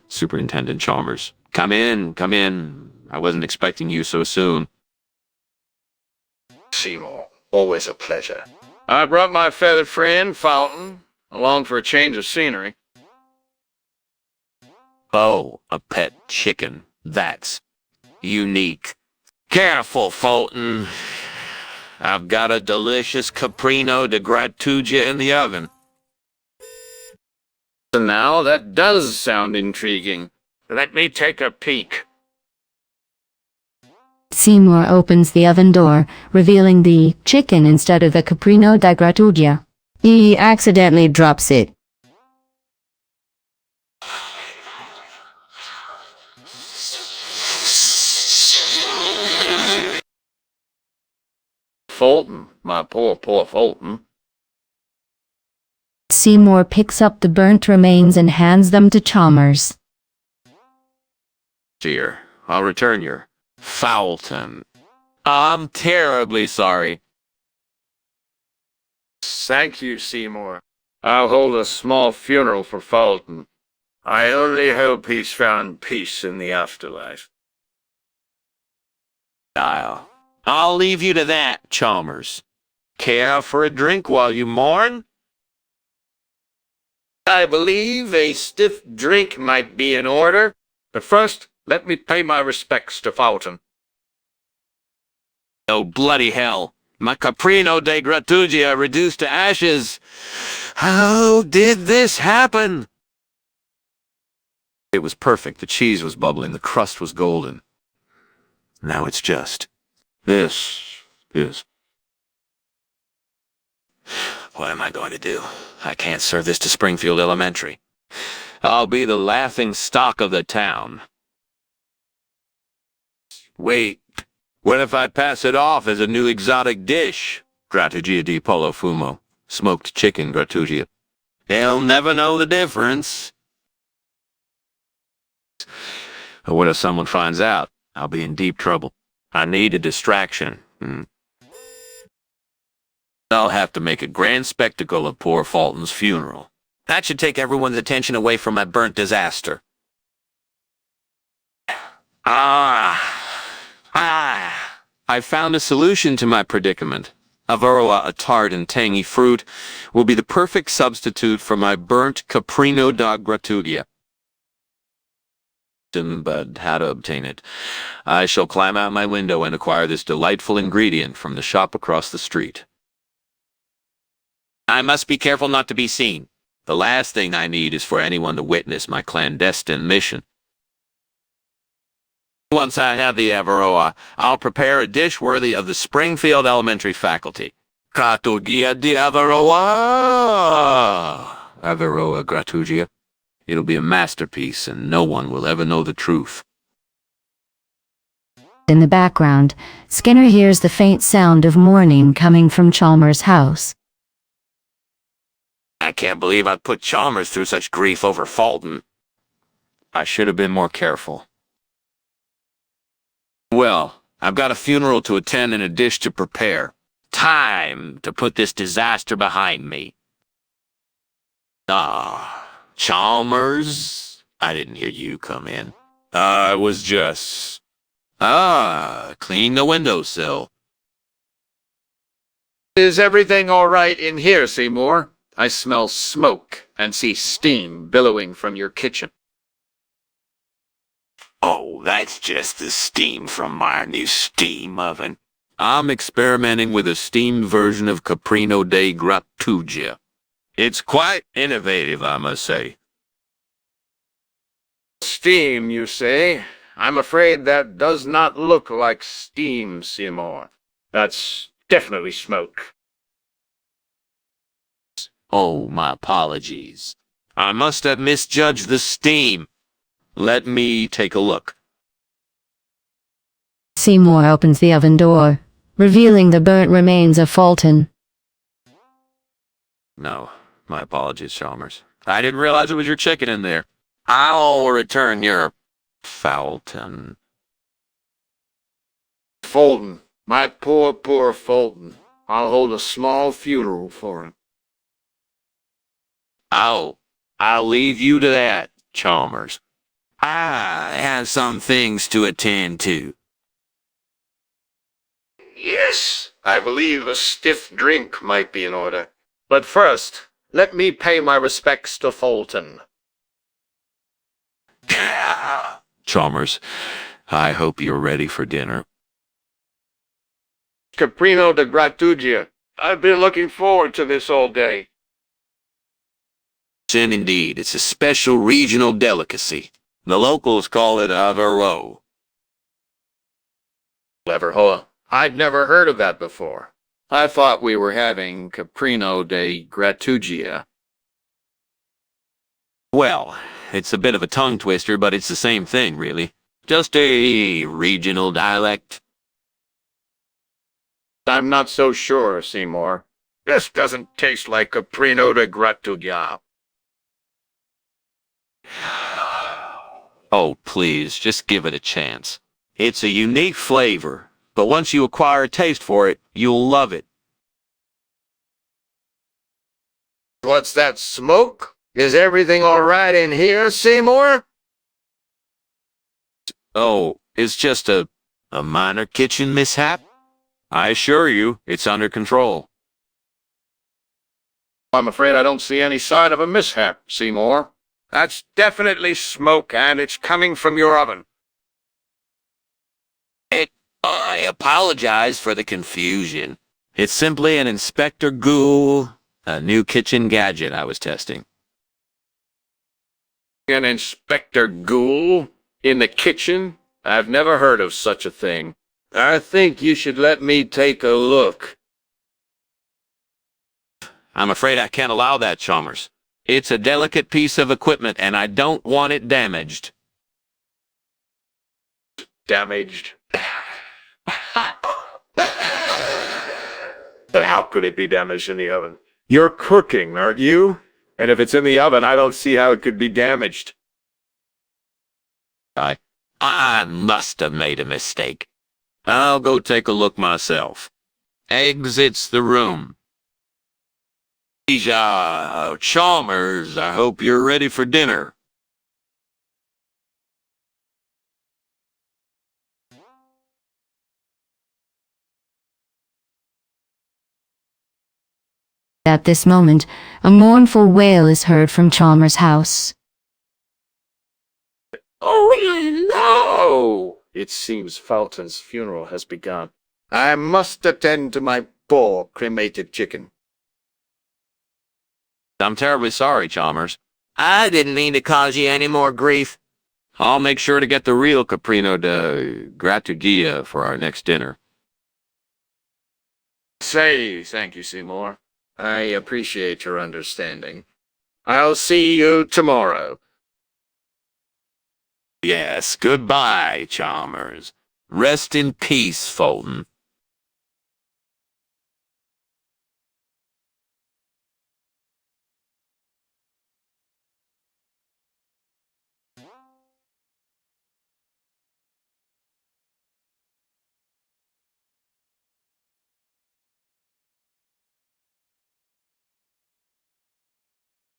Superintendent Chalmers. Come in, come in. I wasn't expecting you so soon. Seymour, always a pleasure. I brought my feathered friend, Fountain, along for a change of scenery. Oh, a pet chicken. That's unique. Careful, Fulton. I've got a delicious caprino de grattugia in the oven. So now that does sound intriguing. Let me take a peek. Seymour opens the oven door, revealing the chicken instead of the caprino di grattugia. He accidentally drops it. Fulton, my poor Fulton. Seymour picks up the burnt remains and hands them to Chalmers. Dear, I'll return your Fulton. I'm terribly sorry. Thank you, Seymour. I'll hold a small funeral for Fulton. I only hope he's found peace in the afterlife. I'll leave you to that, Chalmers. Care for a drink while you mourn? I believe a stiff drink might be in order, but first, let me pay my respects to Fulton. Oh, bloody hell. My caprino de grattugia reduced to ashes. How did this happen? It was perfect. The cheese was bubbling. The crust was golden. Now it's just... This is... What am I going to do? I can't serve this to Springfield Elementary. I'll be the laughing stock of the town. Wait, what if I pass it off as a new exotic dish? Grattugia di pollo fumo. Smoked chicken grattugia. They'll never know the difference. Or what if someone finds out? I'll be in deep trouble. I need a distraction. I'll have to make a grand spectacle of poor Fulton's funeral. That should take everyone's attention away from my burnt disaster. I found a solution to my predicament. Avaroa, a tart and tangy fruit, will be the perfect substitute for my burnt caprino da grattugia. But how to obtain it? I shall climb out my window and acquire this delightful ingredient from the shop across the street. I must be careful not to be seen. The last thing I need is for anyone to witness my clandestine mission. Once I have the Avaroa, I'll prepare a dish worthy of the Springfield Elementary faculty. Grattugia di Avaroa! Avaroa grattugia. It'll be a masterpiece, and no one will ever know the truth. In the background, Skinner hears the faint sound of mourning coming from Chalmers' house. I can't believe I put Chalmers through such grief over Fulton. I should have been more careful. Well, I've got a funeral to attend and a dish to prepare. Time to put this disaster behind me. Chalmers? I didn't hear you come in. I was just... clean the windowsill. Is everything all right in here, Seymour? I smell smoke and see steam billowing from your kitchen. Oh, that's just the steam from my new steam oven. I'm experimenting with a steamed version of caprino de grattugia. It's quite innovative, I must say. Steam, you say? I'm afraid that does not look like steam, Seymour. That's definitely smoke. Oh, my apologies. I must have misjudged the steam. Let me take a look. Seymour opens the oven door, revealing the burnt remains of Fulton. No, my apologies, Chalmers. I didn't realize it was your chicken in there. I'll return your Fulton. Fulton, my poor Fulton. I'll hold a small funeral for him. I'll leave you to that, Chalmers. I have some things to attend to. Yes, I believe a stiff drink might be in order. But first, let me pay my respects to Fulton. Chalmers, I hope you're ready for dinner. Caprino de grattugia. I've been looking forward to this all day. And indeed, it's a special regional delicacy. The locals call it avero. Leverhoa. I'd never heard of that before. I thought we were having caprino de grattugia. Well, it's a bit of a tongue twister, but it's the same thing, really. Just a regional dialect. I'm not so sure, Seymour. This doesn't taste like caprino de grattugia. Oh, please, just give it a chance. It's a unique flavor, but once you acquire a taste for it, you'll love it. What's that smoke? Is everything all right in here, Seymour? Oh, it's just a minor kitchen mishap. I assure you, it's under control. I'm afraid I don't see any sign of a mishap, Seymour. That's definitely smoke, and it's coming from your oven. I apologize for the confusion. It's simply an Inspector Goole, a new kitchen gadget I was testing. An Inspector Goole? In the kitchen? I've never heard of such a thing. I think you should let me take a look. I'm afraid I can't allow that, Chalmers. It's a delicate piece of equipment, and I don't want it damaged. Damaged? How could it be damaged in the oven? You're cooking, aren't you? And if it's in the oven, I don't see how it could be damaged. I must have made a mistake. I'll go take a look myself. Exits the room. Chalmers, I hope you're ready for dinner. At this moment, a mournful wail is heard from Chalmers' house. Oh, no! It seems Fulton's funeral has begun. I must attend to my poor cremated chicken. I'm terribly sorry, Chalmers. I didn't mean to cause you any more grief. I'll make sure to get the real caprino de grattugia for our next dinner. Thank you, Seymour. I appreciate your understanding. I'll see you tomorrow. Yes, goodbye, Chalmers. Rest in peace, Fulton.